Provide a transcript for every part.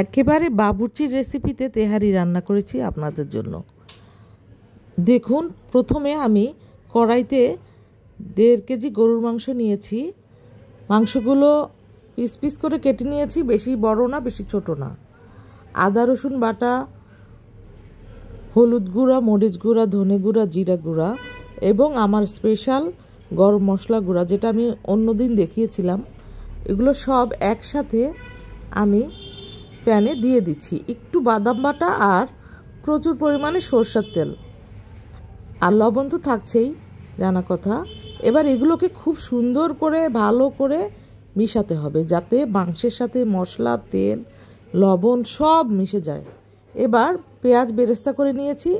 একেবারে বাবুর্চির রেসিপিতে তেহারি রান্না করেছি আপনাদের জন্য। দেখুন, প্রথমে আমি কড়াইতে 1.5 কেজি গরুর মাংস নিয়েছি। মাংসগুলো পিস পিস করে কেটে নিয়েছি, বেশি বড় না বেশি ছোট না। আদা রসুন বাটা, হলুদ গুঁড়া, মরিচ গুঁড়া, ধনে গুঁড়া, জিরা গুঁড়া এবং আমার স্পেশাল গরম মশলা গুঁড়া, যেটা আমি অন্যদিন দেখিয়েছিলাম, এগুলো সব একসাথে আমি প্যানে দিয়ে দিচ্ছি। একটু বাদাম বাটা আর প্রচুর পরিমাণে সরষের তেল, আর লবণ তো থাকছেই, জানা কথা। এবার এগুলোকে খুব সুন্দর করে ভালো করে মিশাতে হবে, যাতে মাংসের সাথে মশলা, তেল, লবণ সব মিশে যায়। এবার পেঁয়াজ বেরেস্তা করে নিয়েছি,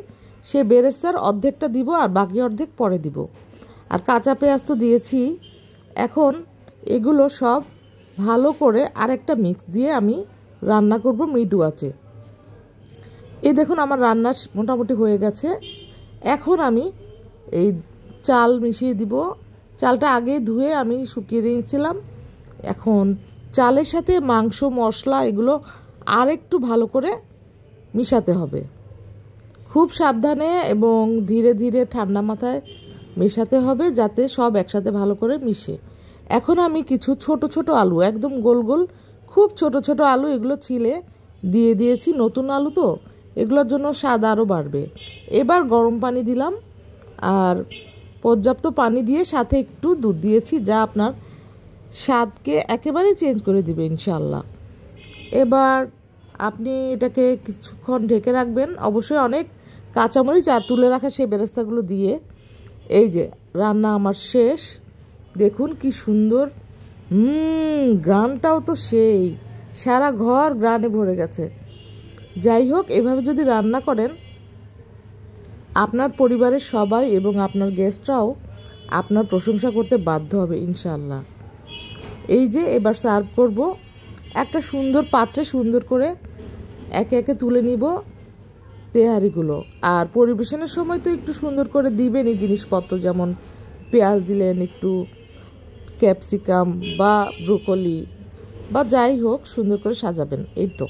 সে বেরেস্তার অর্ধেকটা দিব আর বাকি অর্ধেক পরে দিব। আর কাঁচা পেঁয়াজ তো দিয়েছি। এখন এগুলো সব ভালো করে আরেকটা মিক্স দিয়ে আমি রান্না করব মৃদু আঁচে। এই দেখুন, আমার রান্না মোটামুটি হয়ে গেছে। এখন আমি এই চাল মিশিয়ে দিব। চালটা আগে ধুয়ে আমি শুকিয়ে নিয়েছিলাম। এখন চালের সাথে মাংস, মশলা এগুলো আর একটু ভালো করে মিশাতে হবে। খুব সাবধানে এবং ধীরে ধীরে ঠান্ডা মাথায় মেশাতে হবে, যাতে সব একসাথে ভালো করে মিশে। এখন আমি কিছু ছোট ছোট আলু, একদম গোল গোল খুব ছোট ছোট আলু, এগুলো ছিলে দিয়ে দিয়েছি। নতুন আলু তো, এগুলোর জন্য স্বাদ আরও বাড়বে। এবার গরম পানি দিলাম, আর পর্যাপ্ত পানি দিয়ে সাথে একটু দুধ দিয়েছি, যা আপনার স্বাদকে একেবারে চেঞ্জ করে দিবে ইনশাআল্লাহ। এবার আপনি এটাকে কিছুক্ষণ ঢেকে রাখবেন। অবশ্যই অনেক কাঁচামরিচ আর তুলে রাখা সেই বেরেস্তাগুলো দিয়ে। এই যে রান্না আমার শেষ। দেখুন কি সুন্দর, গ্রানটাও তো সেই, সারা ঘর গ্রানে ভরে গেছে। যাই হোক, এভাবে যদি রান্না করেন, আপনার পরিবারের সবাই এবং আপনার গেস্টরাও আপনার প্রশংসা করতে বাধ্য হবে ইনশাআল্লাহ। এই যে এবার সার্ভ করব। একটা সুন্দর পাত্রে সুন্দর করে একে একে তুলে নিব তেহারিগুলো। আর পরিবেশনের সময় তো একটু সুন্দর করে দিবেনই জিনিসপত্র, যেমন পেঁয়াজ দিলেন, একটু ক্যাপসিকাম বা ব্রোকলি বা যাই হোক সুন্দর করে সাজাবেন। এই তো।